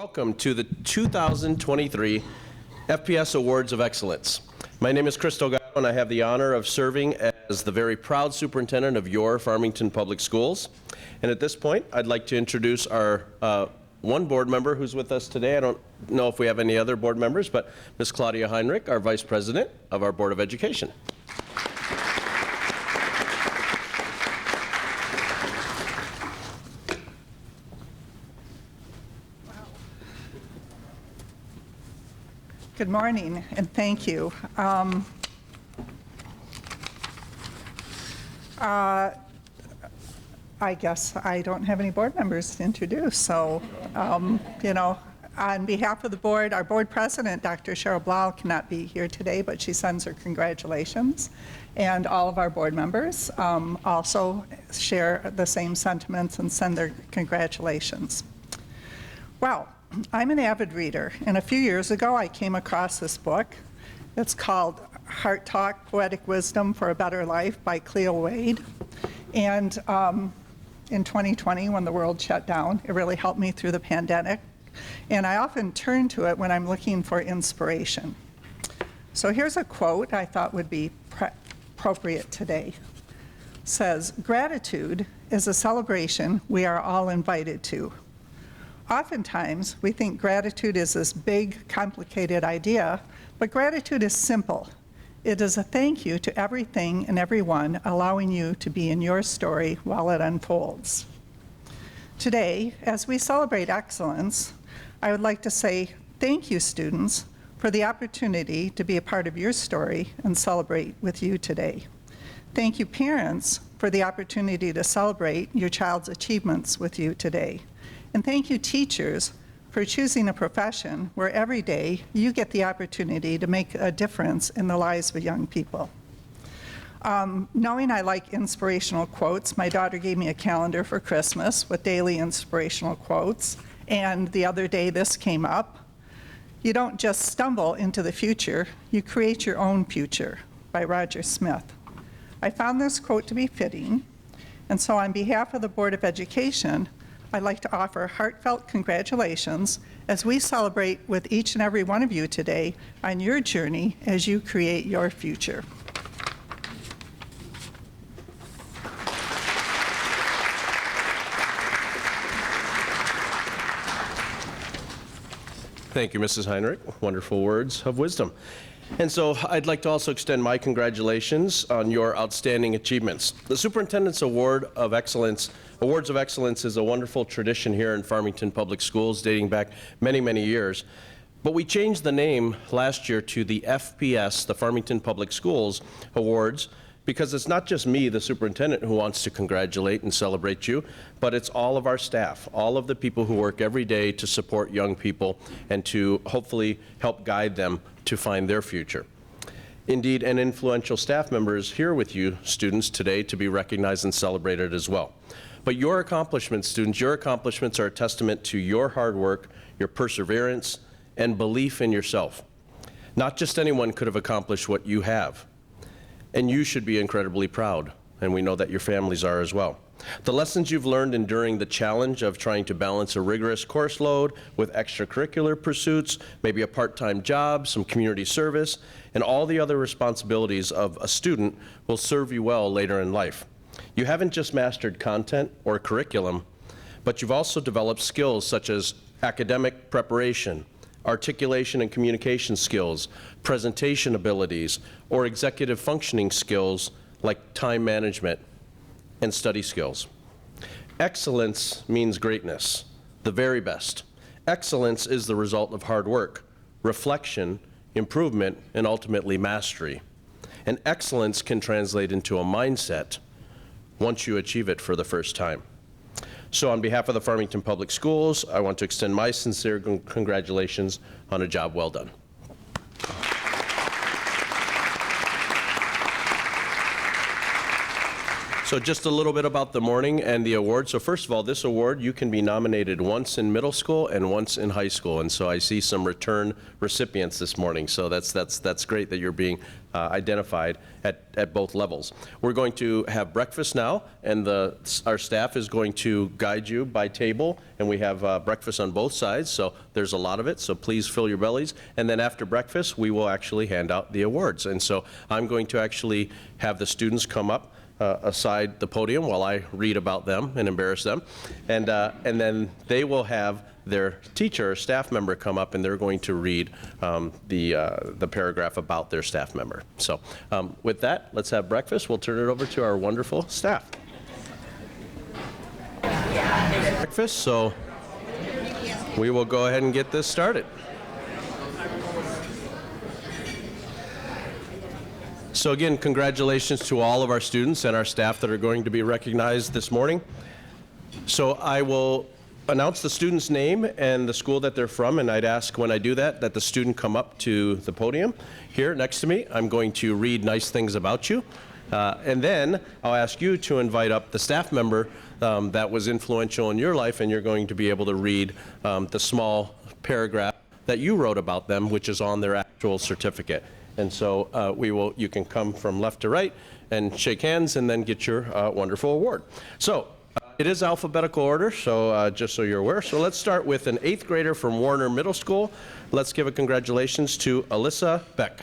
Welcome to the 2023 FPS Awards of Excellence. My name is Crystal Gavin, and I have the honor of serving as the very proud superintendent of your Farmington Public Schools. And at this point, I'd like to introduce our one board member who's with us today. I don't know if we have any other board members, but Ms. Claudia Heinrich, our Vice President of our Board of Education. Good morning, and thank you. I guess I don't have any board members to introduce, so, on behalf of the board, our board president, Dr. Cheryl Blau, cannot be here today, but she sends her congratulations. And all of our board members also share the same sentiments and send their congratulations. Well, I'm an avid reader, and a few years ago I came across this book. It's called Heart Talk, Poetic Wisdom for a Better Life by Cleo Wade. And in 2020, when the world shut down, it really helped me through the pandemic. And I often turn to it when I'm looking for inspiration. So here's a quote I thought would be appropriate today. It says, "Gratitude is a celebration we are all invited to. Oftentimes, we think gratitude is this big, complicated idea, but gratitude is simple. It is a thank you to everything and everyone allowing you to be in your story while it unfolds." Today, as we celebrate excellence, I would like to say thank you, students, for the opportunity to be a part of your story and celebrate with you today. Thank you, parents, for the opportunity to celebrate your child's achievements with you today. And thank you, teachers, for choosing a profession where every day you get the opportunity to make a difference in the lives of young people. Knowing I like inspirational quotes, my daughter gave me a calendar for Christmas with daily inspirational quotes, and the other day this came up. "You don't just stumble into the future, you create your own future," by Roger Smith. I found this quote to be fitting, and so on behalf of the Board of Education, I'd like to offer heartfelt congratulations as we celebrate with each and every one of you today on your journey as you create your future. Thank you, Mrs. Heinrich. Wonderful words of wisdom. And so I'd like to also extend my congratulations on your outstanding achievements. The Superintendent's Awards of Excellence is a wonderful tradition here in Farmington Public Schools dating back many, many years. But we changed the name last year to the FPS, the Farmington Public Schools Awards, because it's not just me, the superintendent, who wants to congratulate and celebrate you, but it's all of our staff, all of the people who work every day to support young people and to hopefully help guide them to find their future. Indeed, an influential staff member is here with you, students, today to be recognized and celebrated as well. But your accomplishments, students, your accomplishments are a testament to your hard work, your perseverance, and belief in yourself. Not just anyone could have accomplished what you have. And you should be incredibly proud, and we know that your families are as well. The lessons you've learned enduring the challenge of trying to balance a rigorous course load with extracurricular pursuits, maybe a part-time job, some community service, and all the other responsibilities of a student will serve you well later in life. You haven't just mastered content or curriculum, but you've also developed skills such as academic preparation, articulation and communication skills, presentation abilities, or executive functioning skills like time management and study skills. Excellence means greatness, the very best. Excellence is the result of hard work, reflection, improvement, and ultimately mastery. And excellence can translate into a mindset once you achieve it for the first time. So on behalf of the Farmington Public Schools, I want to extend my sincere congratulations on a job well done. So just a little bit about the morning and the award. So first of all, this award, you can be nominated once in middle school and once in high school. And so I see some return recipients this morning. So that's great that you're being identified at both levels. We're going to have breakfast now, and our staff is going to guide you by table, and we have breakfast on both sides, so there's a lot of it, so please fill your bellies. And then after breakfast, we will actually hand out the awards. And so I'm going to actually have the students come up aside the podium while I read about them and embarrass them. And then they will have their teacher or staff member come up, and they're going to read the paragraph about their staff member. So with that, let's have breakfast. We'll turn it over to our wonderful staff. Breakfast, so we will go ahead and get this started. So again, congratulations to all of our students and our staff that are going to be recognized this morning. So I will announce the student's name and the school that they're from, and I'd ask when I do that the student come up to the podium here next to me. I'm going to read nice things about you, and then I'll ask you to invite up the staff member that was influential in your life, and you're going to be able to read the small paragraph that you wrote about them, which is on their actual certificate. And so you can come from left to right and shake hands and then get your wonderful award. So it is alphabetical order, so just so you're aware. So let's start with an 8th grader from Warner Middle School. Let's give a congratulations to Alyssa Beck.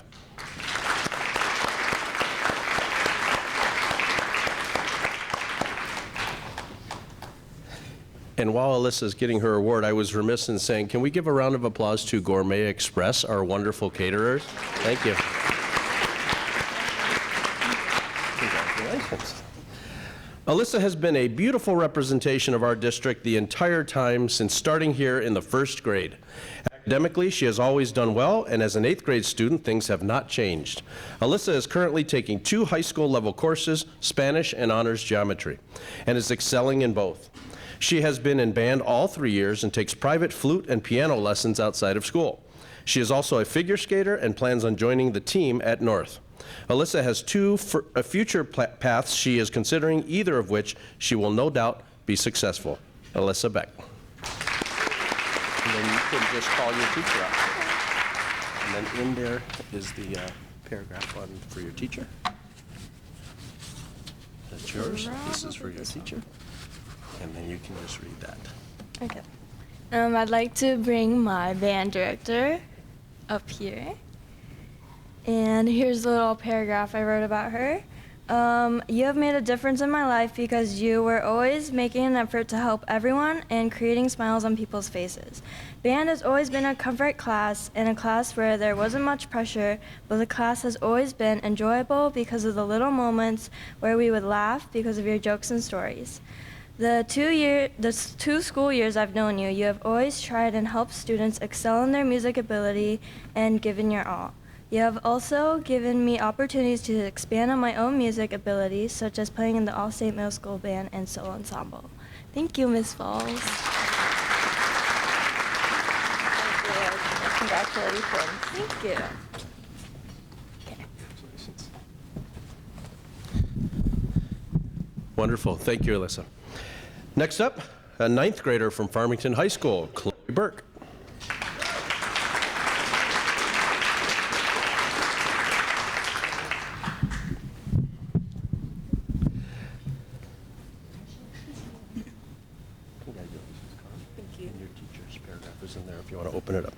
And while Alyssa's getting her award, I was remiss in saying, can we give a round of applause to Gourmet Express, our wonderful caterers? Thank you. Congratulations. Alyssa has been a beautiful representation of our district the entire time since starting here in the 1st grade. Academically, she has always done well, and as an 8th grade student, things have not changed. Alyssa is currently taking 2 high school level courses, Spanish and Honors Geometry, and is excelling in both. She has been in band all 3 years and takes private flute and piano lessons outside of school. She is also a figure skater and plans on joining the team at North. Alyssa has 2 future paths she is considering, either of which she will no doubt be successful. Alyssa Beck. And then you can just call your teacher up. And then in there is the paragraph for your teacher. That's yours. This is for your teacher. And then you can just read that. Okay. I'd like to bring my band director up here. And here's a little paragraph I wrote about her. You have made a difference in my life because you were always making an effort to help everyone and creating smiles on people's faces. Band has always been a comfort class and a class where there wasn't much pressure, but the class has always been enjoyable because of the little moments where we would laugh because of your jokes and stories. The 2 school years I've known you, you have always tried and helped students excel in their music ability and given your all. You have also given me opportunities to expand on my own music abilities, such as playing in the All-State Middle School Band and solo ensemble. Thank you, Ms. Falls. Congratulations. Thank you. Wonderful. Thank you, Alyssa. Next up, a 9th grader from Farmington High School, Chloe Burke. In there if you want to open it up.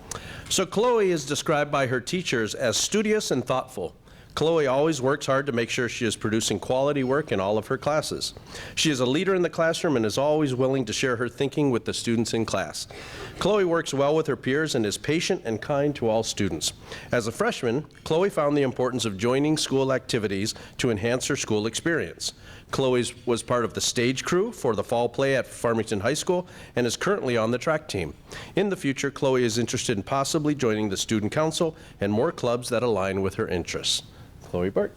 So Chloe is described by her teachers as studious and thoughtful. Chloe always works hard to make sure she is producing quality work in all of her classes. She is a leader in the classroom and is always willing to share her thinking with the students in class. Chloe works well with her peers and is patient and kind to all students. As a freshman, Chloe found the importance of joining school activities to enhance her school experience. Chloe was part of the stage crew for the fall play at Farmington High School and is currently on the track team. In the future, Chloe is interested in possibly joining the student council and more clubs that align with her interests. Chloe Bart.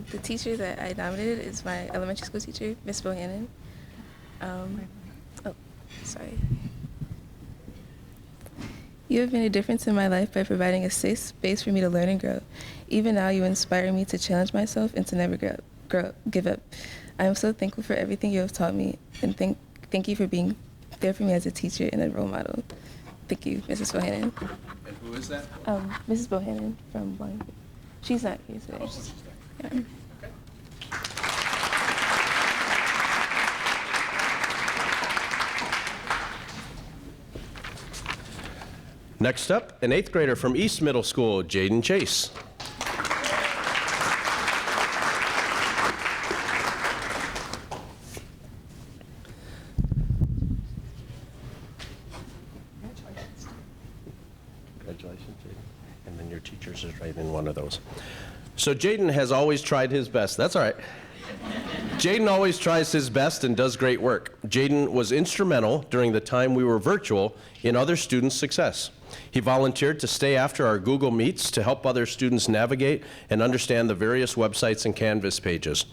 The teacher that I nominated is my elementary school teacher, Miss Bohannon. Sorry. You have made a difference in my life by providing a safe space for me to learn and grow. Even now, you inspire me to challenge myself and to never give up. I am so thankful for everything you have taught me, and thank you for being there for me as a teacher and a role model. Thank you, Mrs. Bohannon. And who is that? Mrs. Bohannon from Washington. She's not here today. Oh, she's there. Yeah. Next up, an 8th grader from East Middle School, Jaden Chase. Congratulations, Jaden. And then your teacher's is right in one of those. So Jaden has always tried his best. That's all right. Jaden always tries his best and does great work. Jaden was instrumental during the time we were virtual in other students' success. He volunteered to stay after our Google Meets to help other students navigate and understand the various websites and Canvas pages.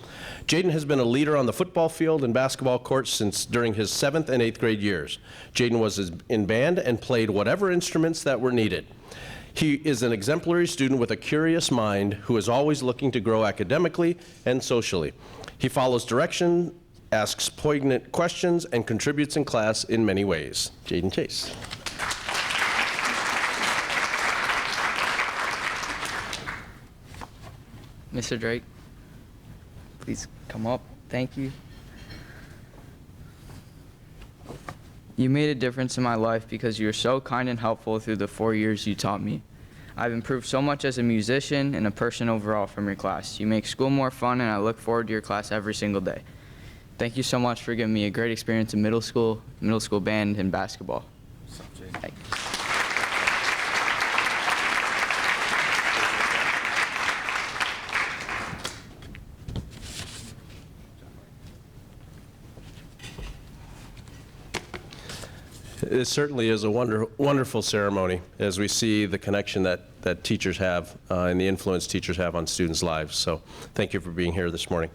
Jaden has been a leader on the football field and basketball courts since during his 7th and 8th grade years. Jaden was in band and played whatever instruments that were needed. He is an exemplary student with a curious mind who is always looking to grow academically and socially. He follows direction, asks poignant questions, and contributes in class in many ways. Jaden Chase. Mr. Drake, please come up. Thank you. You made a difference in my life because you were so kind and helpful through the 4 years you taught me. I've improved so much as a musician and a person overall from your class. You make school more fun, and I look forward to your class every single day. Thank you so much for giving me a great experience in middle school band, and basketball. Thank you. It certainly is a wonderful ceremony as we see the connection that teachers have and the influence teachers have on students' lives. So thank you for being here this morning.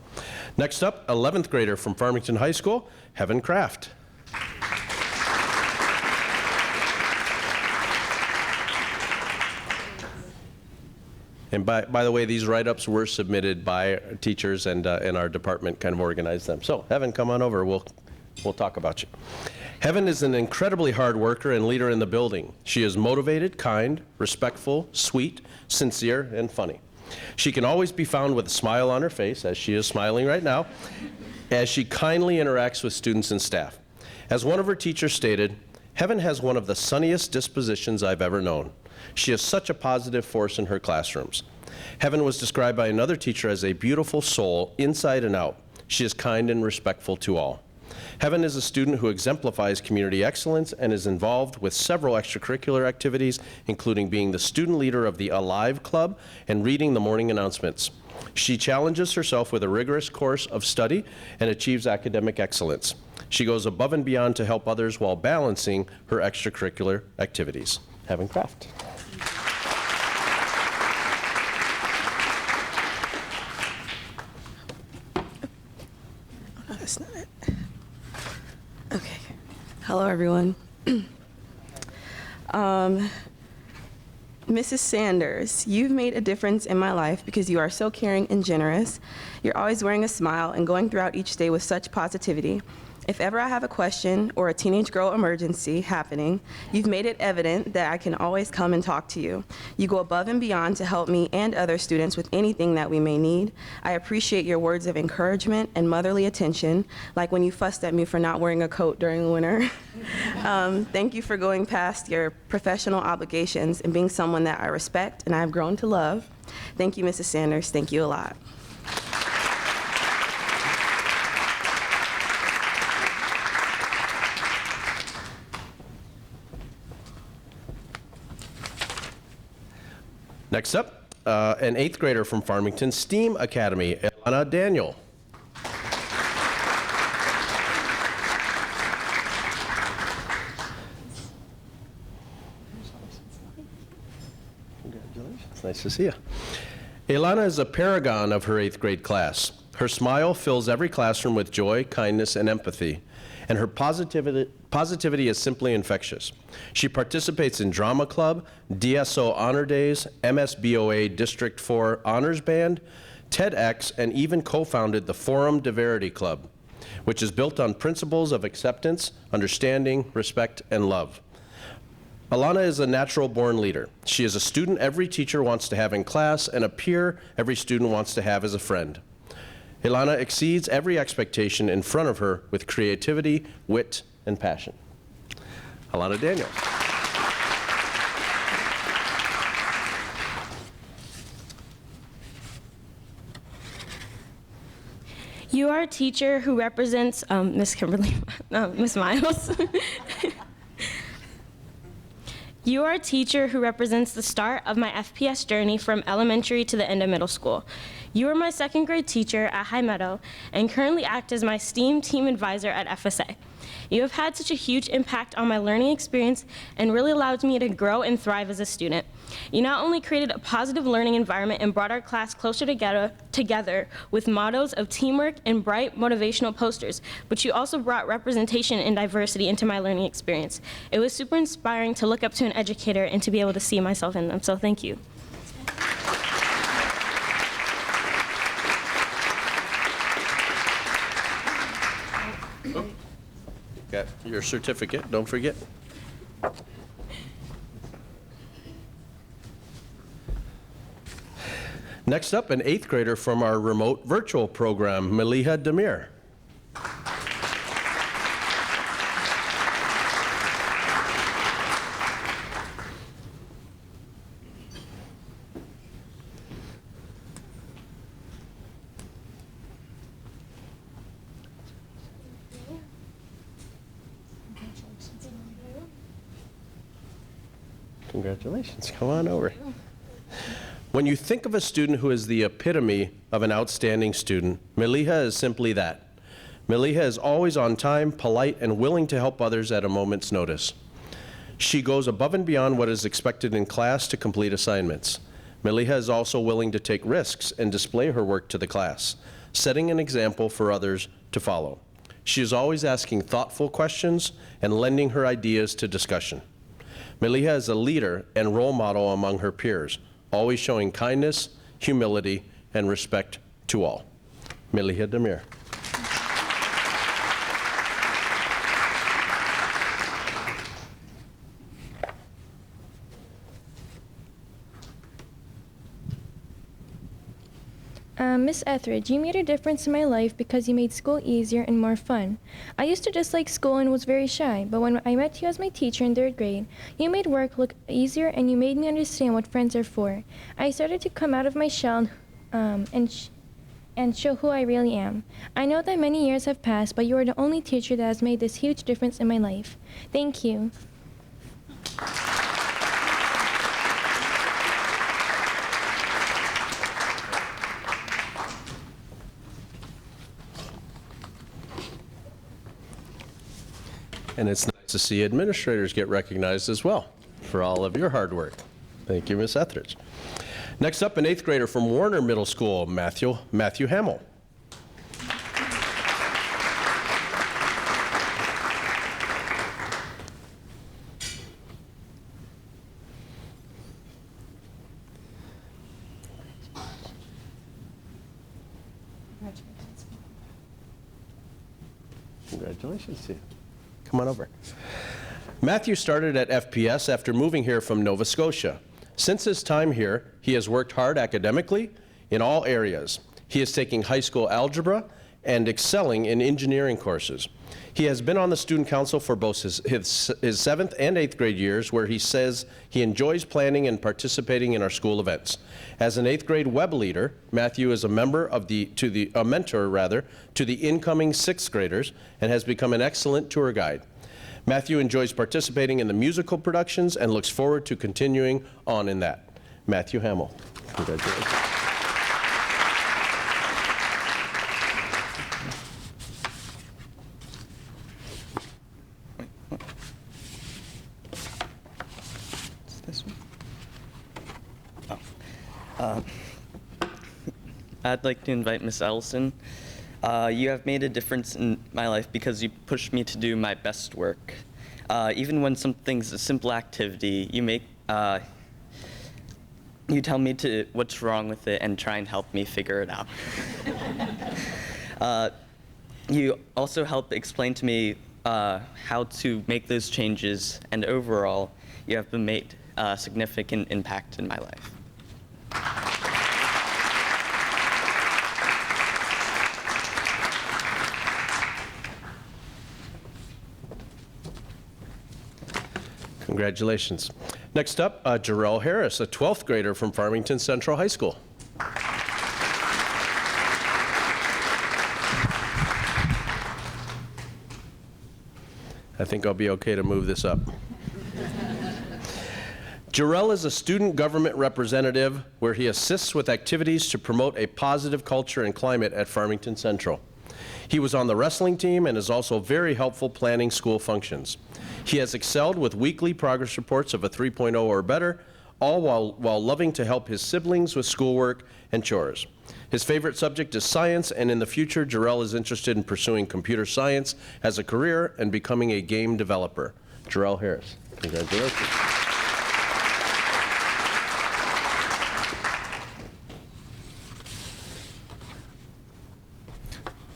Next up, 11th grader from Farmington High School, Heaven Kraft. And by the way, these write-ups were submitted by teachers, and our department kind of organized them. So Heaven, come on over. We'll talk about you. Heaven is an incredibly hard worker and leader in the building. She is motivated, kind, respectful, sweet, sincere, and funny. She can always be found with a smile on her face, as she is smiling right now, as she kindly interacts with students and staff. As one of her teachers stated, Heaven has one of the sunniest dispositions I've ever known. She is such a positive force in her classrooms. Heaven was described by another teacher as a beautiful soul inside and out. She is kind and respectful to all. Heaven is a student who exemplifies community excellence and is involved with several extracurricular activities, including being the student leader of the Alive Club and reading the morning announcements. She challenges herself with a rigorous course of study and achieves academic excellence. She goes above and beyond to help others while balancing her extracurricular activities. Heaven Kraft. No, that's not it. Okay. Hello, everyone. Mrs. Sanders, you've made a difference in my life because you are so caring and generous. You're always wearing a smile and going throughout each day with such positivity. If ever I have a question or a teenage girl emergency happening, you've made it evident that I can always come and talk to you. You go above and beyond to help me and other students with anything that we may need. I appreciate your words of encouragement and motherly attention, like when you fussed at me for not wearing a coat during the winter. Thank you for going past your professional obligations and being someone that I respect and I've grown to love. Thank you, Mrs. Sanders. Thank you a lot. Next up, an 8th grader from Farmington STEAM Academy, Ilana Daniel. Congratulations, nice to see you. Ilana is a paragon of her 8th grade class. Her smile fills every classroom with joy, kindness, and empathy. and her positivity is simply infectious. She participates in Drama Club, DSO Honor Days, MSBOA District 4 Honors Band, TEDx, and even co-founded the Forum de Verity Club, which is built on principles of acceptance, understanding, respect, and love. Ilana is a natural-born leader. She is a student every teacher wants to have in class and a peer every student wants to have as a friend. Ilana exceeds every expectation in front of her with creativity, wit, and passion. Ilana Daniels. You are a teacher who represents Miss Kimberly, Miss Miles. You are a teacher who represents the start of my FPS journey from elementary to the end of middle school. You are my second grade teacher at High Meadow and currently act as my STEAM team advisor at FSA. You have had such a huge impact on my learning experience and really allowed me to grow and thrive as a student. You not only created a positive learning environment and brought our class closer together with mottos of teamwork and bright motivational posters, but you also brought representation and diversity into my learning experience. It was super inspiring to look up to an educator and to be able to see myself in them, so thank you. Got your certificate, don't forget. Next up, an 8th grader from our remote virtual program, Maliha Demir. Congratulations, come on over. When you think of a student who is the epitome of an outstanding student, Maliha is simply that. Maliha is always on time, polite, and willing to help others at a moment's notice. She goes above and beyond what is expected in class to complete assignments. Maliha is also willing to take risks and display her work to the class, setting an example for others to follow. She is always asking thoughtful questions and lending her ideas to discussion. Maliha is a leader and role model among her peers, always showing kindness, humility, and respect to all. Maliha Demir. Miss Etheridge, you made a difference in my life because you made school easier and more fun. I used to dislike school and was very shy, but when I met you as my teacher in 3rd grade, you made work look easier and you made me understand what friends are for. I started to come out of my shell and show who I really am. I know that many years have passed, but you are the only teacher that has made this huge difference in my life. Thank you. And it's nice to see administrators get recognized as well for all of your hard work. Thank you, Ms. Etheridge. Next up, an 8th grader from Warner Middle School, Matthew Hamill. Congratulations to you. Come on over. Matthew started at FPS after moving here from Nova Scotia. Since his time here, he has worked hard academically in all areas. He is taking high school algebra and excelling in engineering courses. He has been on the student council for both his 7th and 8th grade years, where he says he enjoys planning and participating in our school events. As an 8th grade web leader, Matthew is a mentor to the incoming 6th graders and has become an excellent tour guide. Matthew enjoys participating in the musical productions and looks forward to continuing on in that. Matthew Hamill. Congratulations. I'd like to invite Miss Ellison You have made a difference in my life because you pushed me to do my best work. Even when something's a simple activity, you tell me what's wrong with it and try and help me figure it out. You also help explain to me how to make those changes, and overall, you have made a significant impact in my life. Congratulations. Next up, Jarrell Harris, a 12th grader from Farmington Central High School. I think I'll be okay to move this up. Jarrell is a student government representative where he assists with activities to promote a positive culture and climate at Farmington Central. He was on the wrestling team and is also very helpful planning school functions. He has excelled with weekly progress reports of a 3.0 or better, all while loving to help his siblings with schoolwork and chores. His favorite subject is science, and in the future, Jarrell is interested in pursuing computer science as a career and becoming a game developer. Jarrell Harris, congratulations.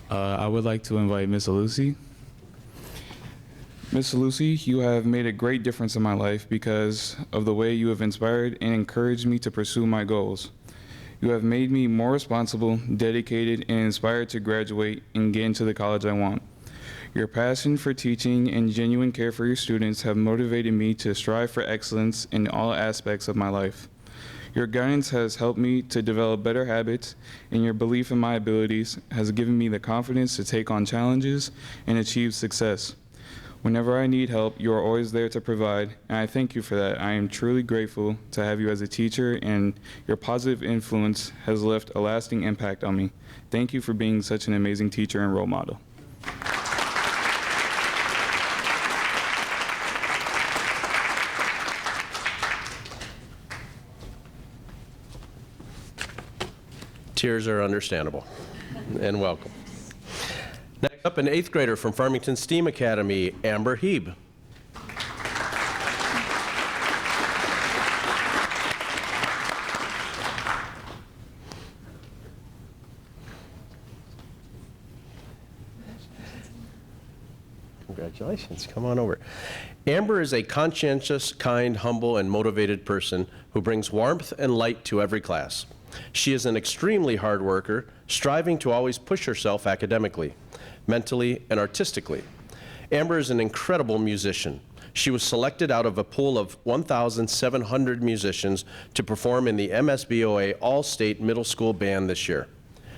I would like to invite Miss Lucy. Miss Lucy, you have made a great difference in my life because of the way you have inspired and encouraged me to pursue my goals. You have made me more responsible, dedicated, and inspired to graduate and get into the college I want. Your passion for teaching and genuine care for your students have motivated me to strive for excellence in all aspects of my life. Your guidance has helped me to develop better habits, and your belief in my abilities has given me the confidence to take on challenges and achieve success. Whenever I need help, you are always there to provide, and I thank you for that. I am truly grateful to have you as a teacher, and your positive influence has left a lasting impact on me. Thank you for being such an amazing teacher and role model. Tears are understandable, and welcome. Next up, an 8th grader from Farmington STEAM Academy, Amber Heeb. Congratulations, come on over. Amber is a conscientious, kind, humble, and motivated person who brings warmth and light to every class. She is an extremely hard worker, striving to always push herself academically, mentally, and artistically. Amber is an incredible musician. She was selected out of a pool of 1,700 musicians to perform in the MSBOA All-State Middle School Band this year.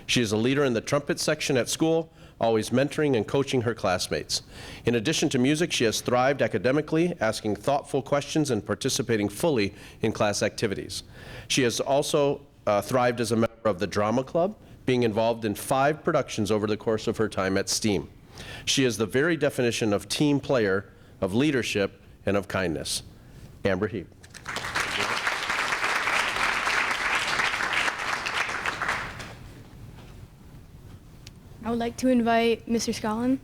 She is a leader in the trumpet section at school, always mentoring and coaching her classmates. In addition to music, she has thrived academically, asking thoughtful questions and participating fully in class activities. She has also thrived as a member of the drama club, being involved in 5 productions over the course of her time at STEAM. She is the very definition of team player, of leadership, and of kindness. Amber Heep. I would like to invite Mr. Scollin.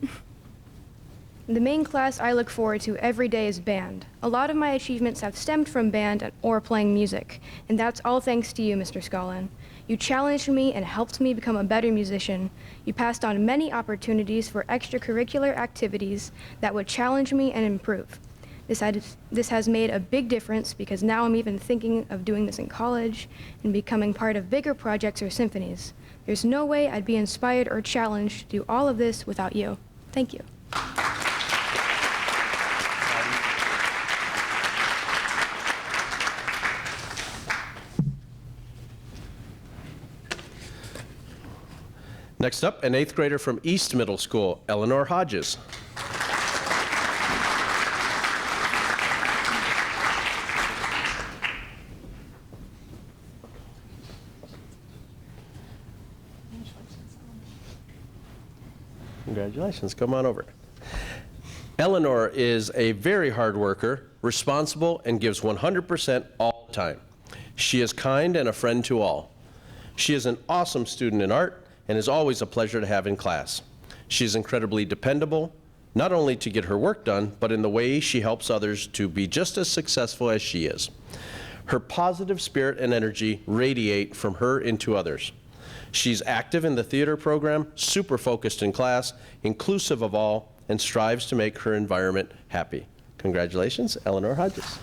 The main class I look forward to every day is band. A lot of my achievements have stemmed from band or playing music, and that's all thanks to you, Mr. Scollin. You challenged me and helped me become a better musician. You passed on many opportunities for extracurricular activities that would challenge me and improve. This has made a big difference because now I'm even thinking of doing this in college and becoming part of bigger projects or symphonies. There's no way I'd be inspired or challenged to do all of this without you. Thank you. Next up, an 8th grader from East Middle School, Eleanor Hodges. Congratulations, come on over. Eleanor is a very hard worker, responsible, and gives 100% all the time. She is kind and a friend to all. She is an awesome student in art, and is always a pleasure to have in class. She is incredibly dependable, not only to get her work done, but in the way she helps others to be just as successful as she is. Her positive spirit and energy radiate from her into others. She's active in the theater program, super focused in class, inclusive of all, and strives to make her environment happy. Congratulations, Eleanor Hodges.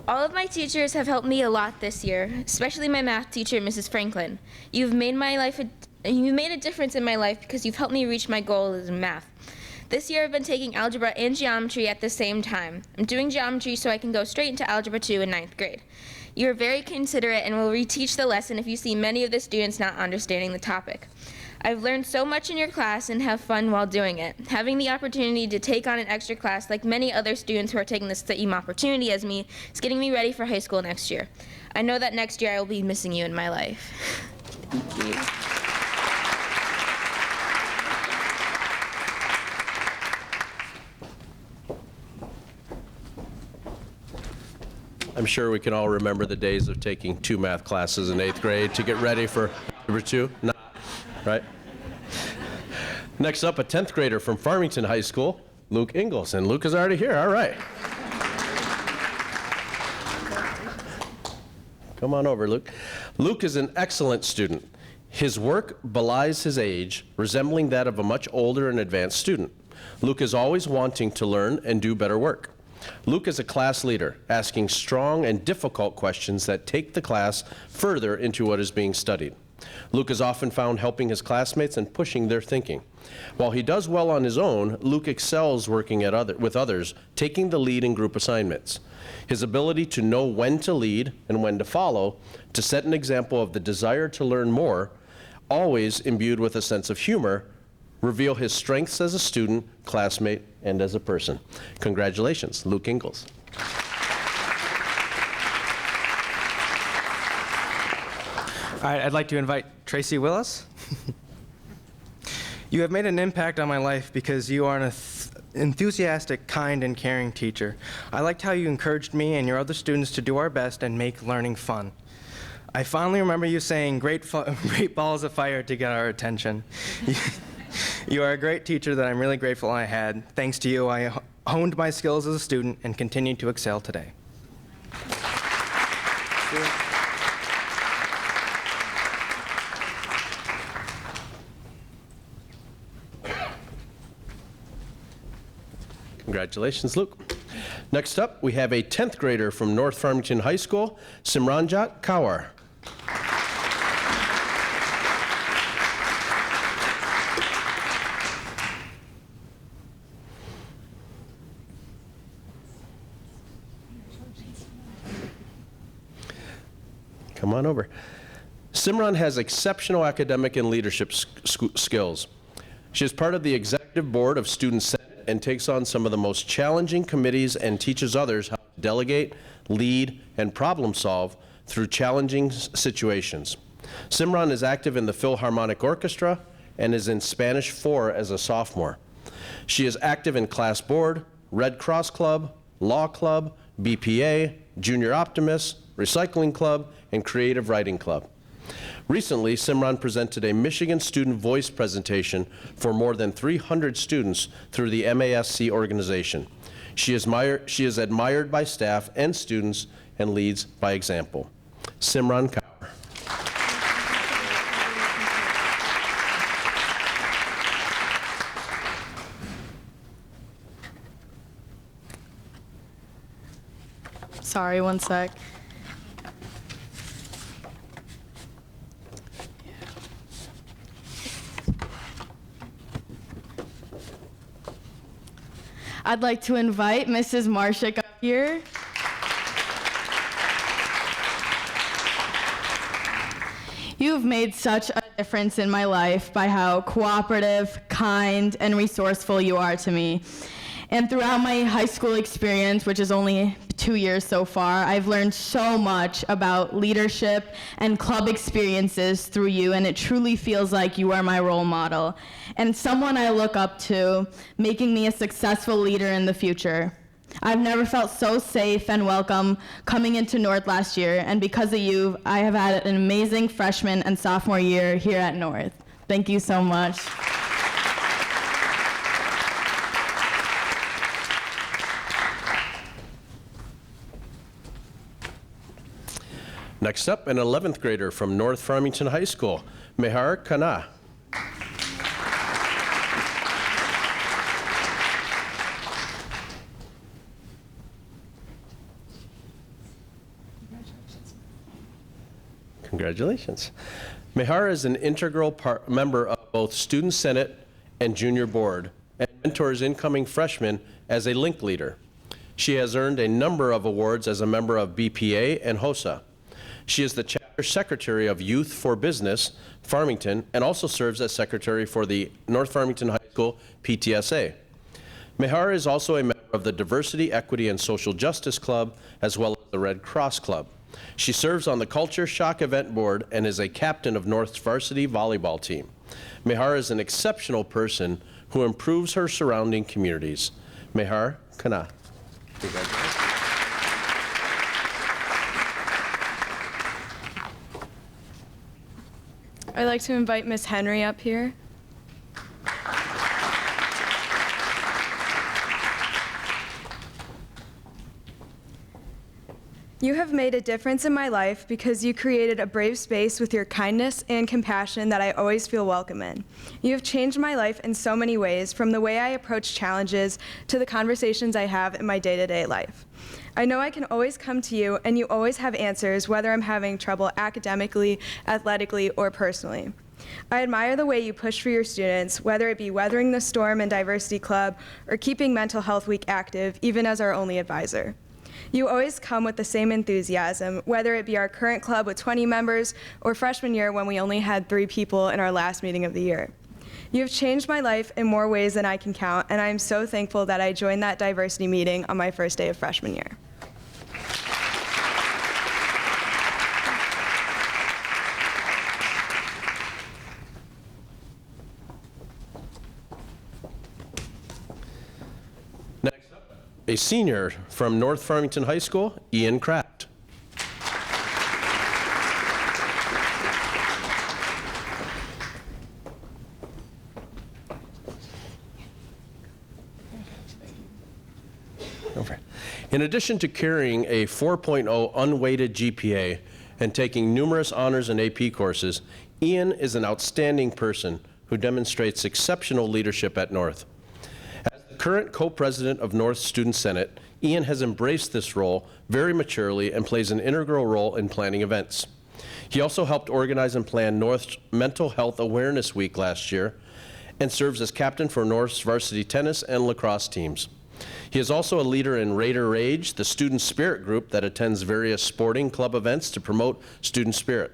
All of my teachers have helped me a lot this year, especially my math teacher, Mrs. Franklin. You've made a difference in my life because you've helped me reach my goals in math. This year I've been taking algebra and geometry at the same time. I'm doing geometry so I can go straight into algebra 2 in 9th grade. You are very considerate and will reteach the lesson if you see many of the students not understanding the topic. I've learned so much in your class and have fun while doing it. Having the opportunity to take on an extra class like many other students who are taking the same opportunity as me is getting me ready for high school next year. I know that next year I will be missing you in my life. Thank you. I'm sure we can all remember the days of taking 2 math classes in 8th grade to get ready for number 2, right? Next up, a 10th grader from Farmington High School, Luke Ingalls. And Luke is already here, all right. Come on over, Luke. Luke is an excellent student. His work belies his age, resembling that of a much older and advanced student. Luke is always wanting to learn and do better work. Luke is a class leader, asking strong and difficult questions that take the class further into what is being studied. Luke is often found helping his classmates and pushing their thinking. While he does well on his own, Luke excels working with others, taking the lead in group assignments. His ability to know when to lead and when to follow, to set an example of the desire to learn more, always imbued with a sense of humor, reveal his strengths as a student, classmate, and as a person. Congratulations, Luke Ingalls. All right, I'd like to invite Tracy Willis. You have made an impact on my life because you are an enthusiastic, kind, and caring teacher. I liked how you encouraged me and your other students to do our best and make learning fun. I fondly remember you saying great balls of fire to get our attention. You are a great teacher that I'm really grateful I had. Thanks to you, I honed my skills as a student and continue to excel today. Congratulations, Luke. Next up, we have a 10th grader from North Farmington High School, Simranjot Kaur. Come on over. Simran has exceptional academic and leadership skills. She is part of the executive board of Student Senate and takes on some of the most challenging committees and teaches others how to delegate, lead, and problem solve through challenging situations. Simran is active in the Philharmonic Orchestra and is in Spanish 4 as a sophomore. She is active in class board, Red Cross Club, Law Club, BPA, Junior Optimist, Recycling Club, and Creative Writing Club. Recently, Simran presented a Michigan Student Voice presentation for more than 300 students through the MASC organization. She is admired by staff and students and leads by example. Simran Kaur. Sorry, one sec. I'd like to invite Mrs. Marshak up here. You've made such a difference in my life by how cooperative, kind, and resourceful you are to me. And throughout my high school experience, which is only 2 years so far. I've learned so much about leadership and club experiences through you, and it truly feels like you are my role model and someone I look up to, making me a successful leader in the future. I've never felt so safe and welcome coming into North last year, and because of you, I have had an amazing freshman and sophomore year here at North. Thank you so much. Next up, an 11th grader from North Farmington High School, Mahar Kana. Congratulations. Mahar is an integral member of both Student Senate and Junior Board and mentors incoming freshmen as a link leader. She has earned a number of awards as a member of BPA and HOSA. She is the chapter secretary of Youth for Business, Farmington, and also serves as secretary for the North Farmington High School PTSA. Mahar is also a member of the Diversity, Equity, and Social Justice Club, as well as the Red Cross Club. She serves on the Culture Shock Event Board and is a captain of North's varsity volleyball team. Mahar is an exceptional person who improves her surrounding communities. Mahar Kana. Congratulations. I'd like to invite Miss Henry up here. You have made a difference in my life because you created a brave space with your kindness and compassion that I always feel welcome in. You have changed my life in so many ways, from the way I approach challenges to the conversations I have in my day-to-day life. I know I can always come to you, and you always have answers, whether I'm having trouble academically, athletically, or personally. I admire the way you push for your students, whether it be weathering the storm in Diversity Club or keeping Mental Health Week active, even as our only advisor. You always come with the same enthusiasm, whether it be our current club with 20 members or freshman year when we only had 3 people in our last meeting of the year. You have changed my life in more ways than I can count, and I am so thankful that I joined that diversity meeting on my first day of freshman year. A senior from North Farmington High School, Ian Kraft. In addition to carrying a 4.0 unweighted GPA and taking numerous honors and AP courses, Ian is an outstanding person who demonstrates exceptional leadership at North. Current co-president of North Student Senate, Ian has embraced this role very maturely and plays an integral role in planning events. He also helped organize and plan North's Mental Health Awareness Week last year and serves as captain for North's varsity tennis and lacrosse teams. He is also a leader in Raider Rage, the student spirit group that attends various sporting club events to promote student spirit.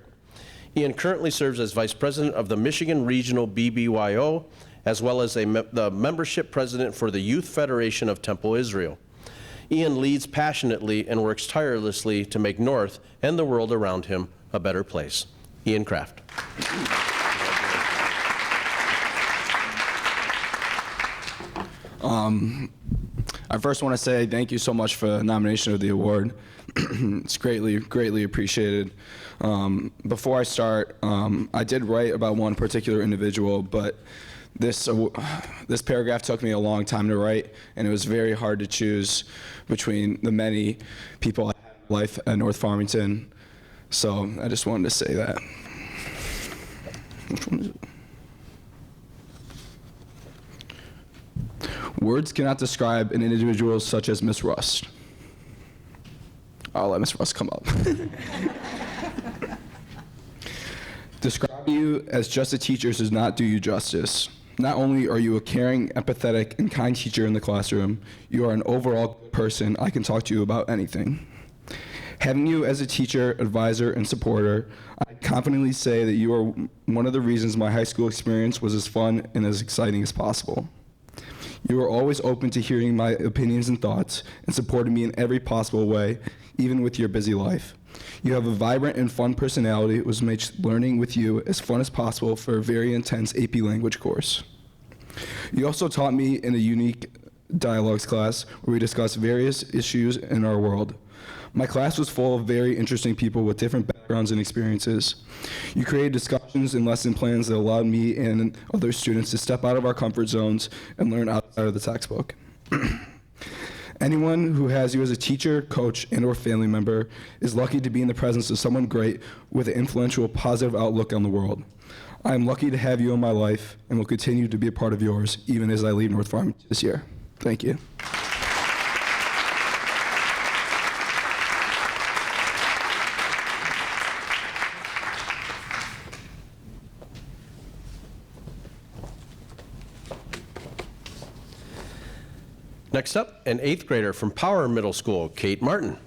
Ian currently serves as vice president of the Michigan Regional BBYO, as well as the membership president for the Youth Federation of Temple Israel. Ian leads passionately and works tirelessly to make North and the world around him a better place. Ian Kraft. I first want to say thank you so much for the nomination of the award. It's greatly appreciated. Before I start, I did write about one particular individual, but this paragraph took me a long time to write, and it was very hard to choose between the many people I had in my life at North Farmington. So I just wanted to say that. Which one is it? Words cannot describe an individual such as Miss Rust. I'll let Miss Rust come up. Describing you as just a teacher does not do you justice. Not only are you a caring, empathetic, and kind teacher in the classroom, you are an overall person I can talk to you about anything. Having you as a teacher, advisor, and supporter, I confidently say that you are one of the reasons my high school experience was as fun and as exciting as possible. You were always open to hearing my opinions and thoughts and supported me in every possible way, even with your busy life. You have a vibrant and fun personality, which makes learning with you as fun as possible for a very intense AP language course. You also taught me in a unique dialogues class where we discussed various issues in our world. My class was full of very interesting people with different backgrounds and experiences. You created discussions and lesson plans that allowed me and other students to step out of our comfort zones and learn outside of the textbook. Anyone who has you as a teacher, coach, and/or family member is lucky to be in the presence of someone great with an influential, positive outlook on the world. I am lucky to have you in my life and will continue to be a part of yours even as I leave North Farmington this year. Thank you. Next up, an 8th grader from Power Middle School, Kate Martin.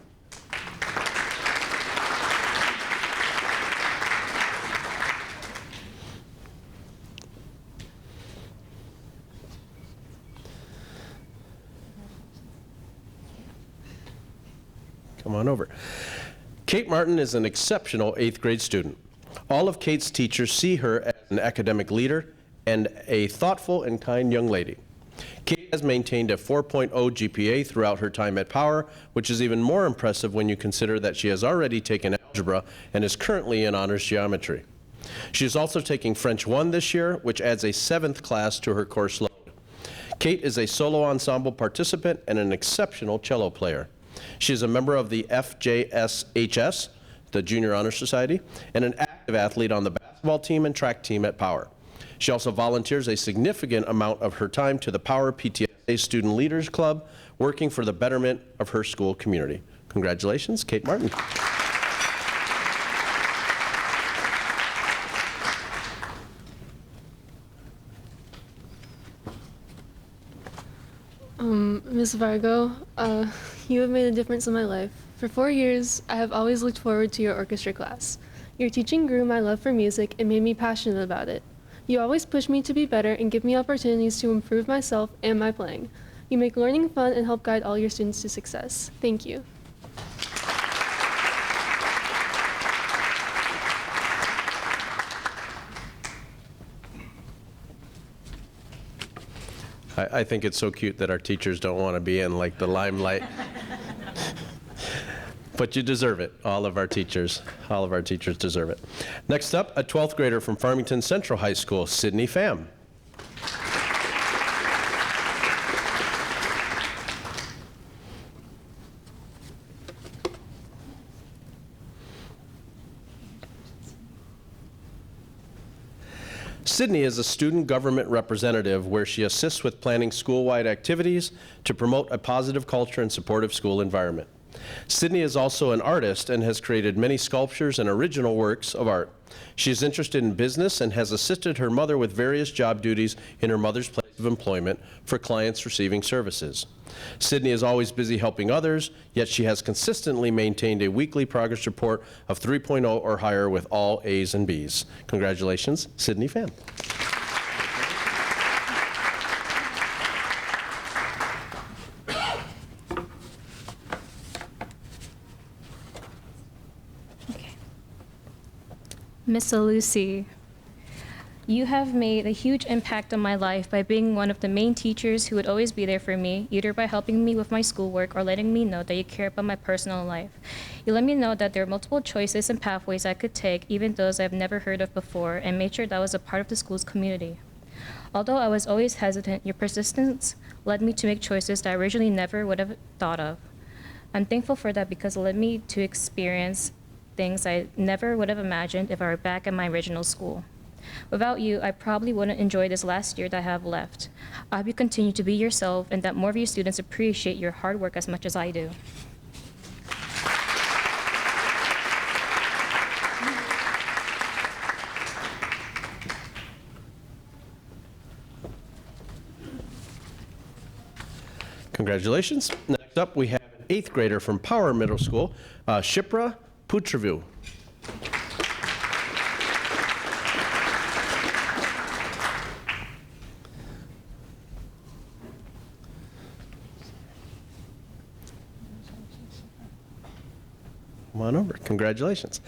Come on over. Kate Martin is an exceptional 8th grade student. All of Kate's teachers see her as an academic leader and a thoughtful and kind young lady. Kate has maintained a 4.0 GPA throughout her time at Power, which is even more impressive when you consider that she has already taken algebra and is currently in honors geometry. She is also taking French 1 this year, which adds a 7th class to her course load. Kate is a solo ensemble participant and an exceptional cello player. She is a member of the FJSHS, the Junior Honor Society, and an active athlete on the basketball team and track team at Power. She also volunteers a significant amount of her time to the Power PTSA Student Leaders Club, working for the betterment of her school community. Congratulations, Kate Martin. Ms. Vargo, you have made a difference in my life. For 4 years, I have always looked forward to your orchestra class. Your teaching grew my love for music and made me passionate about it. You always push me to be better and give me opportunities to improve myself and my playing. You make learning fun and help guide all your students to success. Thank you. I think it's so cute that our teachers don't want to be in like the limelight. But you deserve it. All of our teachers deserve it. Next up, a 12th grader from Farmington Central High School, Sydney Pham. Sydney is a student government representative where she assists with planning school-wide activities to promote a positive culture and supportive school environment. Sydney is also an artist and has created many sculptures and original works of art. She is interested in business and has assisted her mother with various job duties in her mother's place of employment for clients receiving services. Sydney is always busy helping others, yet she has consistently maintained a weekly progress report of 3.0 or higher with all A's and B's. Congratulations, Sydney Pham. Miss Lucy, you have made a huge impact on my life by being one of the main teachers who would always be there for me, either by helping me with my schoolwork or letting me know that you care about my personal life. You let me know that there are multiple choices and pathways I could take, even those I've never heard of before, and made sure that I was a part of the school's community. Although I was always hesitant, your persistence led me to make choices that I originally never would have thought of. I'm thankful for that because it led me to experience things I never would have imagined if I were back at my original school. Without you, I probably wouldn't enjoy this last year that I have left. I hope you continue to be yourself and that more of you students appreciate your hard work as much as I do. Congratulations. Next up, we have an 8th grader from Power Middle School, Shipra Putravu. on over. Congratulations.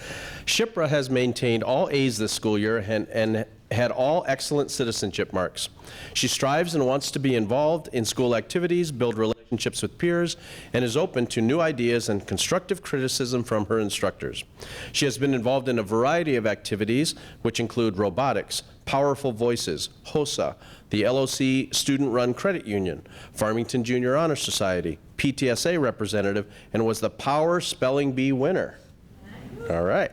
Shipra has maintained all A's this school year and had all excellent citizenship marks. She strives and wants to be involved in school activities, build relationships with peers, and is open to new ideas and constructive criticism from her instructors. She has been involved in a variety of activities, which include robotics, Powerful Voices, HOSA, the LOC Student-Run Credit Union, Farmington Junior Honor Society, PTSA representative, and was the Power Spelling Bee winner. All right.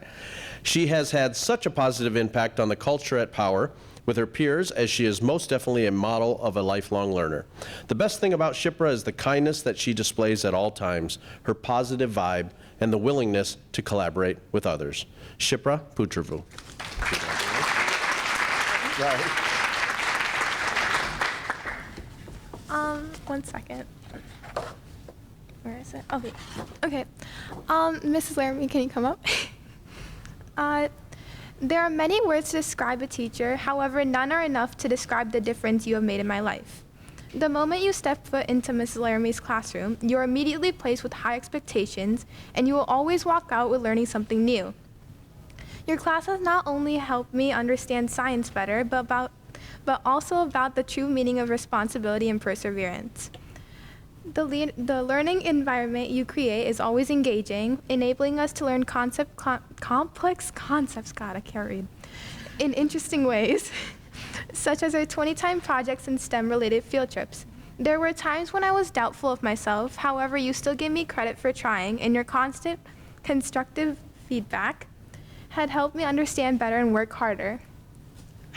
She has had such a positive impact on the culture at Power with her peers, as she is most definitely a model of a lifelong learner. The best thing about Shipra is the kindness that she displays at all times, her positive vibe, and the willingness to collaborate with others. Shipra Putravu. 1 second. Where is it? Okay. Okay. Mrs. Laramie, can you come up? There are many words to describe a teacher, however, none are enough to describe the difference you have made in my life. The moment you step foot into Mrs. Laramie's classroom, you are immediately placed with high expectations, and you will always walk out with learning something new. Your class has not only helped me understand science better, but also about the true meaning of responsibility and perseverance. The learning environment you create is always engaging, enabling us to learn complex concepts, God, I can't read, in interesting ways, such as our 20-time projects and STEM-related field trips. There were times when I was doubtful of myself, however, you still gave me credit for trying, and your constant constructive feedback had helped me understand better and work harder.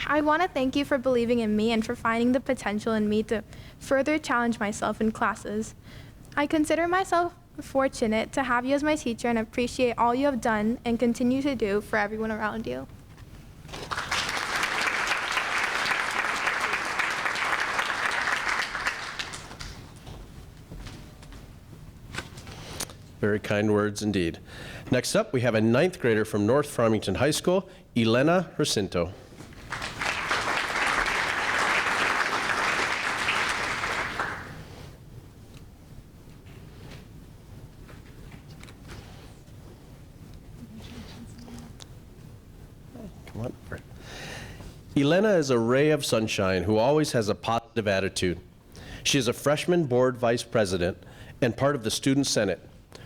I want to thank you for believing in me and for finding the potential in me to further challenge myself in classes. I consider myself fortunate to have you as my teacher and appreciate all you have done and continue to do for everyone around you. Very kind words indeed. Next up, we have a 9th grader from North Farmington High School, Elena Jacinto. Come on. Elena is a ray of sunshine who always has a positive attitude. She is a freshman board vice president and part of the Student Senate,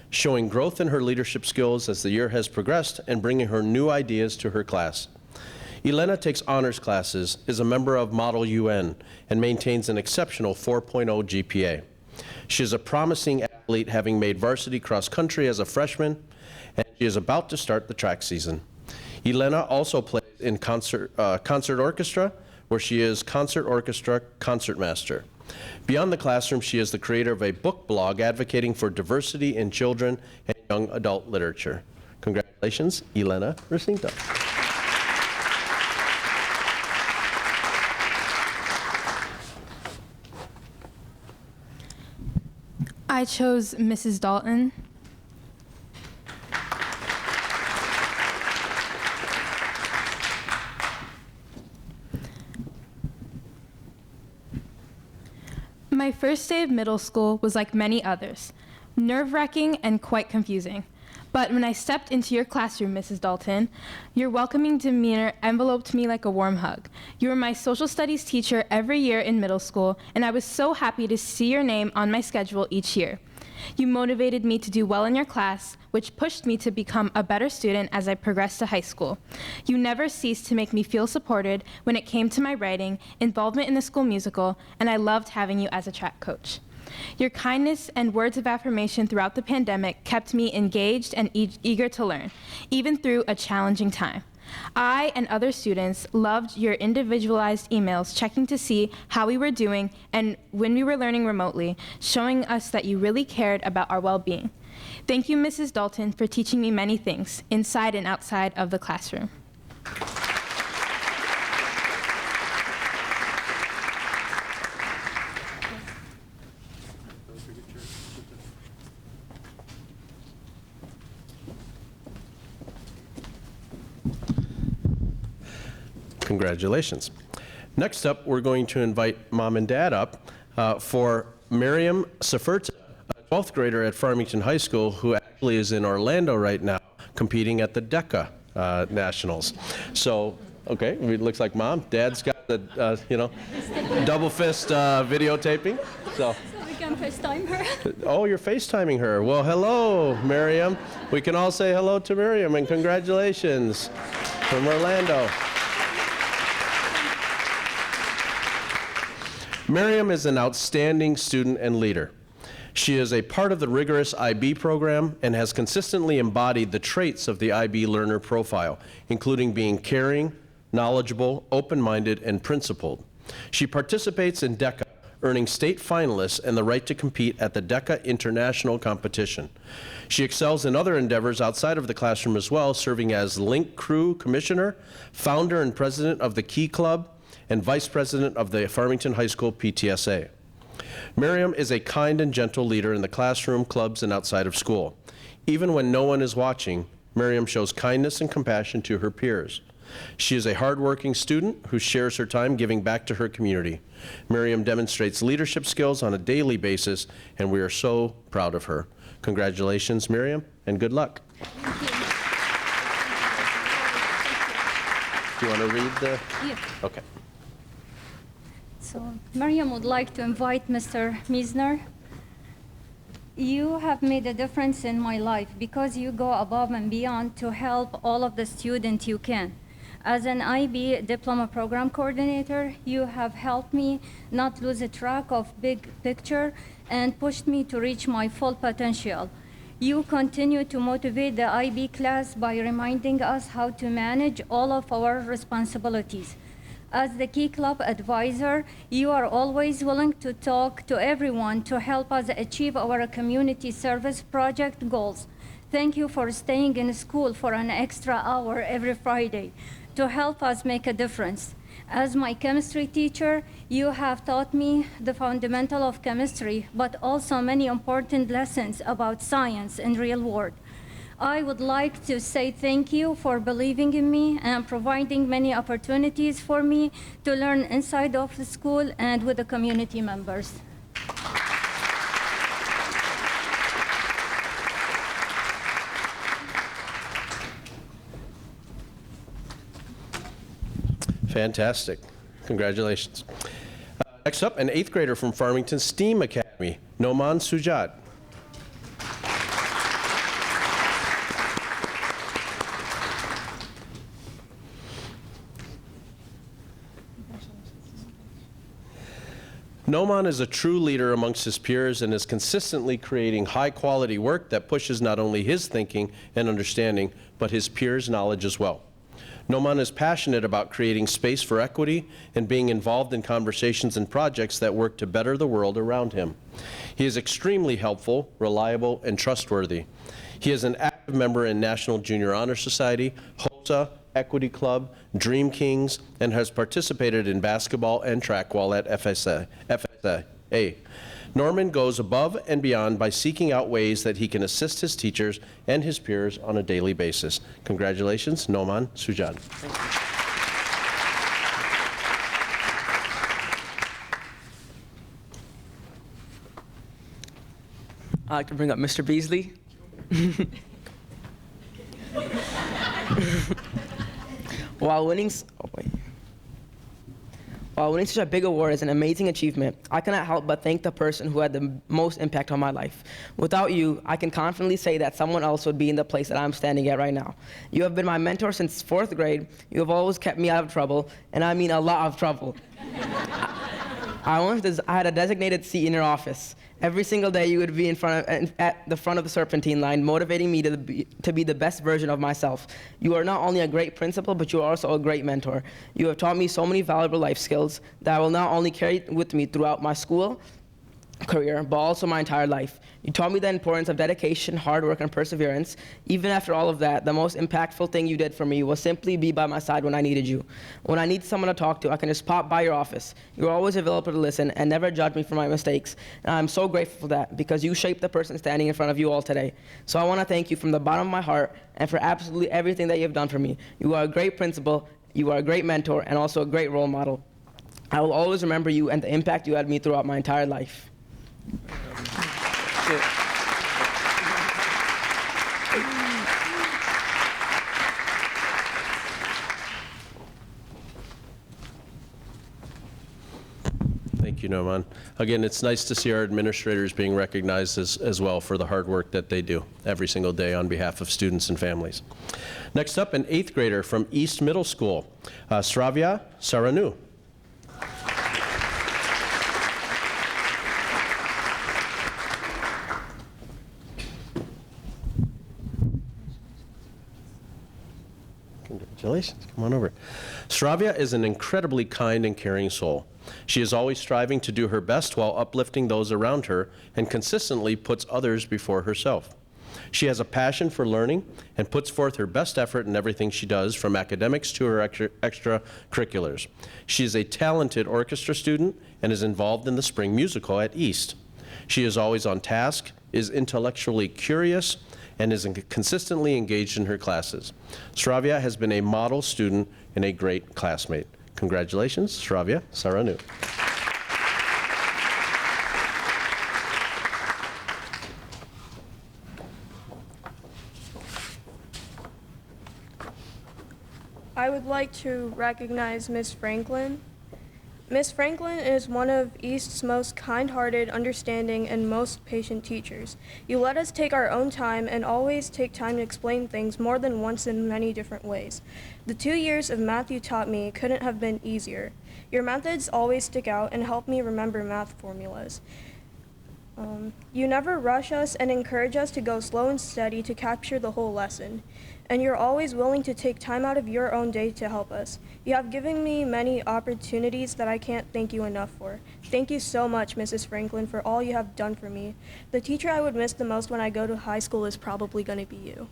showing growth in her leadership skills as the year has progressed and bringing her new ideas to her class. Elena takes honors classes, is a member of Model UN, and maintains an exceptional 4.0 GPA. She is a promising athlete, having made varsity cross country as a freshman, and she is about to start the track season. Elena also plays in concert orchestra, where she is concert orchestra concertmaster. Beyond the classroom, she is the creator of a book blog advocating for diversity in children and young adult literature. Congratulations, Elena Jacinto. I chose Mrs. Dalton. My first day of middle school was like many others, nerve-wracking and quite confusing. But when I stepped into your classroom, Mrs. Dalton, your welcoming demeanor enveloped me like a warm hug. You were my social studies teacher every year in middle school, and I was so happy to see your name on my schedule each year. You motivated me to do well in your class, which pushed me to become a better student as I progressed to high school. You never ceased to make me feel supported when it came to my writing, involvement in the school musical, and I loved having you as a track coach. Your kindness and words of affirmation throughout the pandemic kept me engaged and eager to learn, even through a challenging time. I and other students loved your individualized emails, checking to see how we were doing and when we were learning remotely, showing us that you really cared about our well-being. Thank you, Mrs. Dalton, for teaching me many things, inside and outside of the classroom. Congratulations. Next up, we're going to invite Mom and Dad up for Miriam Saferta, a 12th grader at Farmington High School, who actually is in Orlando right now, competing at the DECA Nationals. So, okay, it looks like Mom. Dad's got the, double fist videotaping. So we can FaceTime her. Oh, you're FaceTiming her. Well, hello, Miriam. We can all say hello to Miriam, and congratulations from Orlando. Miriam is an outstanding student and leader. She is a part of the rigorous IB program and has consistently embodied the traits of the IB learner profile, including being caring, knowledgeable, open-minded, and principled. She participates in DECA, earning state finalists and the right to compete at the DECA International Competition. She excels in other endeavors outside of the classroom as well, serving as Link Crew Commissioner, founder and president of the Key Club, and vice president of the Farmington High School PTSA. Miriam is a kind and gentle leader in the classroom, clubs, and outside of school. Even when no one is watching, Miriam shows kindness and compassion to her peers. She is a hardworking student who shares her time giving back to her community. Miriam demonstrates leadership skills on a daily basis, and we are so proud of her. Congratulations, Miriam, and good luck. Do you want to read the? Yeah. Okay. So Miriam would like to invite Mr. Meisner. You have made a difference in my life because you go above and beyond to help all of the students you can. As an IB diploma program coordinator, you have helped me not lose a track of big picture and pushed me to reach my full potential. You continue to motivate the IB class by reminding us how to manage all of our responsibilities. As the Key Club advisor, you are always willing to talk to everyone to help us achieve our community service project goals. Thank you for staying in school for an extra hour every Friday to help us make a difference. As my chemistry teacher, you have taught me the fundamental of chemistry, but also many important lessons about science and real world. I would like to say thank you for believing in me and providing many opportunities for me to learn inside of the school and with the community members. Fantastic. Congratulations. Next up, an 8th grader from Farmington STEAM Academy, Noman Sujat. Noman is a true leader amongst his peers and is consistently creating high-quality work that pushes not only his thinking and understanding, but his peers' knowledge as well. Noman is passionate about creating space for equity and being involved in conversations and projects that work to better the world around him. He is extremely helpful, reliable, and trustworthy. He is an active member in National Junior Honor Society, HOSA, Equity Club, Dream Kings, and has participated in basketball and track while at FSA. Norman goes above and beyond by seeking out ways that he can assist his teachers and his peers on a daily basis. Congratulations, Noman Sujad. I'd like to bring up Mr. Beasley. While winning such a big award is an amazing achievement, I cannot help but thank the person who had the most impact on my life. Without you, I can confidently say that someone else would be in the place that I'm standing at right now. You have been my mentor since 4th grade. You have always kept me out of trouble, and I mean a lot of trouble. I had a designated seat in your office. Every single day you would be at the front of the serpentine line, motivating me to be the best version of myself. You are not only a great principal, but you are also a great mentor. You have taught me so many valuable life skills that I will not only carry with me throughout my school career, but also my entire life. You taught me the importance of dedication, hard work, and perseverance. Even after all of that, the most impactful thing you did for me was simply be by my side when I needed you. When I need someone to talk to, I can just pop by your office. You're always available to listen and never judge me for my mistakes. And I'm so grateful for that because you shaped the person standing in front of you all today. So I want to thank you from the bottom of my heart and for absolutely everything that you've done for me. You are a great principal, you are a great mentor, and also a great role model. I will always remember you and the impact you had on me throughout my entire life. Thank you, Noman. Again, it's nice to see our administrators being recognized as well for the hard work that they do every single day on behalf of students and families. Next up, an 8th grader from East Middle School, Sravya Saranu. Congratulations, come on over. Sravya is an incredibly kind and caring soul. She is always striving to do her best while uplifting those around her and consistently puts others before herself. She has a passion for learning and puts forth her best effort in everything she does, from academics to her extracurriculars. She is a talented orchestra student and is involved in the spring musical at East. She is always on task, is intellectually curious, and is consistently engaged in her classes. Sravya has been a model student and a great classmate. Congratulations, Sravya Saranu. I would like to recognize Miss Franklin. Miss Franklin is one of East's most kind-hearted, understanding, and most patient teachers. You let us take our own time and always take time to explain things more than once in many different ways. The 2 years of math you taught me couldn't have been easier. Your methods always stick out and help me remember math formulas. You never rush us and encourage us to go slow and steady to capture the whole lesson. And you're always willing to take time out of your own day to help us. You have given me many opportunities that I can't thank you enough for. Thank you so much, Mrs. Franklin, for all you have done for me. The teacher I would miss the most when I go to high school is probably going to be you.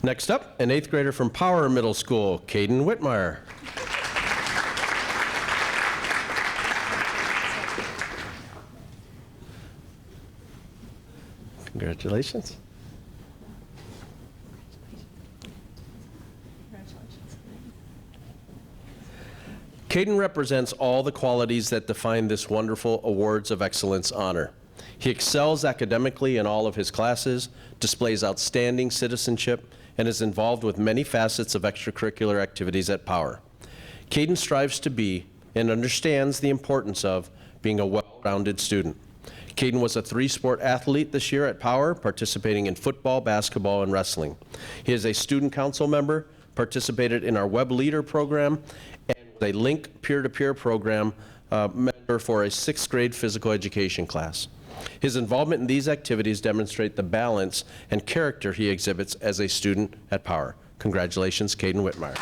Next up, an 8th grader from Power Middle School, Caden Whitmire. Congratulations. Caden represents all the qualities that define this wonderful Awards of Excellence honor. He excels academically in all of his classes, displays outstanding citizenship, and is involved with many facets of extracurricular activities at Power. Caden strives to be and understands the importance of being a well-rounded student. Caden was a 3-sport athlete this year at Power, participating in football, basketball, and wrestling. He is a student council member, participated in our Web Leader program, and was a Link peer-to-peer program member for a 6th grade physical education class. His involvement in these activities demonstrate the balance and character he exhibits as a student at Power. Congratulations, Caden Whitmire.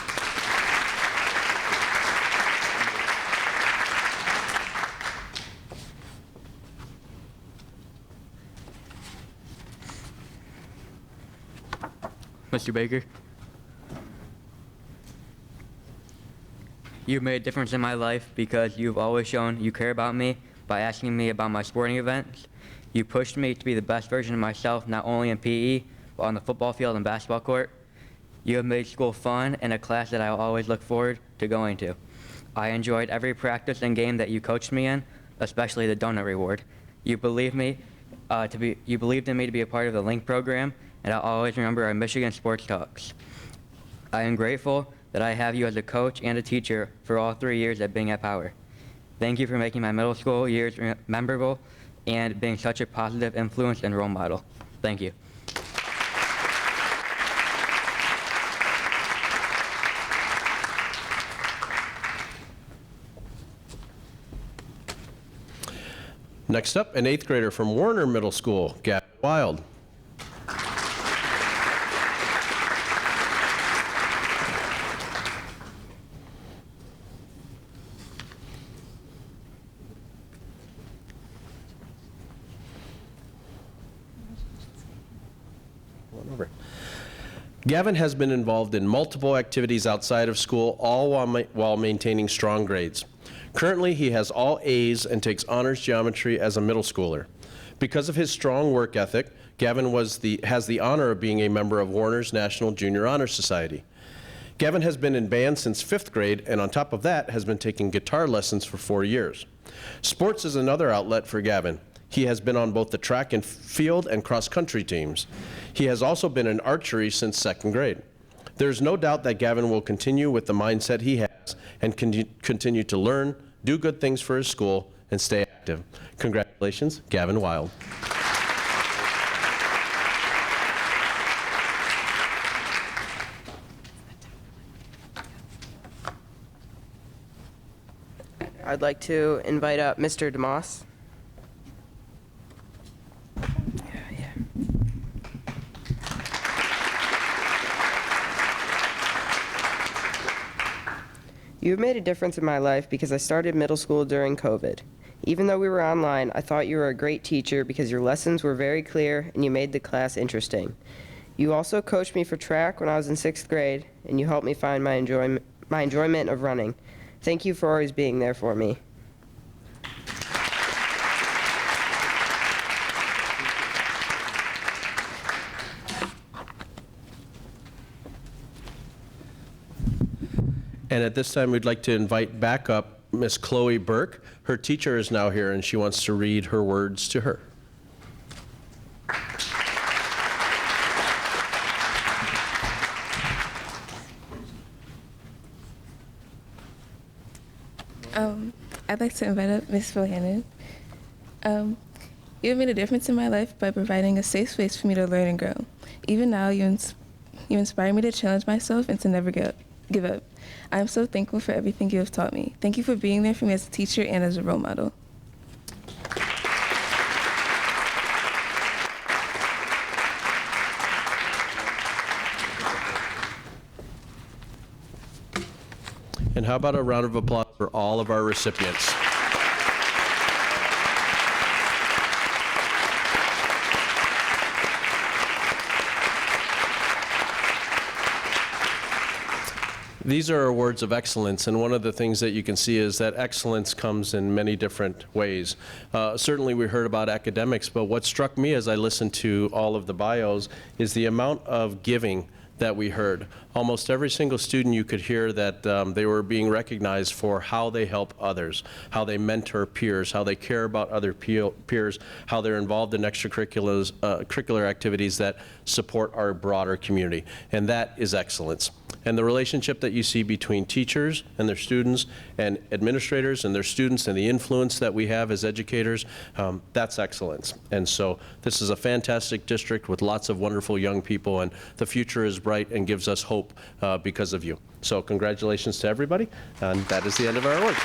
Mr. Baker, you've made a difference in my life because you've always shown you care about me by asking me about my sporting events. You pushed me to be the best version of myself, not only in PE, but on the football field and basketball court. You have made school fun and a class that I will always look forward to going to. I enjoyed every practice and game that you coached me in, especially the donut reward. You believed in me to be a part of the Link program, and I'll always remember our Michigan sports talks. I am grateful that I have you as a coach and a teacher for all 3 years of being at Power. Thank you for making my middle school years memorable and being such a positive influence and role model. Thank you. Next up, an 8th grader from Warner Middle School, Gavin Wild. Gavin has been involved in multiple activities outside of school, all while maintaining strong grades. Currently, he has all A's and takes honors geometry as a middle schooler. Because of his strong work ethic, Gavin has the honor of being a member of Warner's National Junior Honor Society. Gavin has been in band since 5th grade, and on top of that, has been taking guitar lessons for 4 years. Sports is another outlet for Gavin. He has been on both the track and field and cross-country teams. He has also been in archery since 2nd grade. There's no doubt that Gavin will continue with the mindset he has and continue to learn, do good things for his school, and stay active. Congratulations, Gavin Wild. I'd like to invite up Mr. DeMoss. You've made a difference in my life because I started middle school during COVID. Even though we were online, I thought you were a great teacher because your lessons were very clear and you made the class interesting. You also coached me for track when I was in 6th grade, and you helped me find my enjoyment of running. Thank you for always being there for me. And at this time, we'd like to invite back up Miss Chloe Burke. Her teacher is now here, and she wants to read her words to her. I'd like to invite up Miss Bohannon. You have made a difference in my life by providing a safe space for me to learn and grow. Even now, you inspire me to challenge myself and to never give up. I am so thankful for everything you have taught me. Thank you for being there for me as a teacher and as a role model. And how about a round of applause for all of our recipients? These are awards of excellence, and one of the things that you can see is that excellence comes in many different ways. Certainly we heard about academics, but what struck me as I listened to all of the bios is the amount of giving that we heard. Almost every single student, you could hear that they were being recognized for how they help others, how they mentor peers, how they care about other peers, how they're involved in curricular activities that support our broader community. And that is excellence. And the relationship that you see between teachers and their students and administrators and their students and the influence that we have as educators, that's excellence. And so this is a fantastic district with lots of wonderful young people, and the future is bright and gives us hope because of you. So congratulations to everybody, and that is the end of our awards.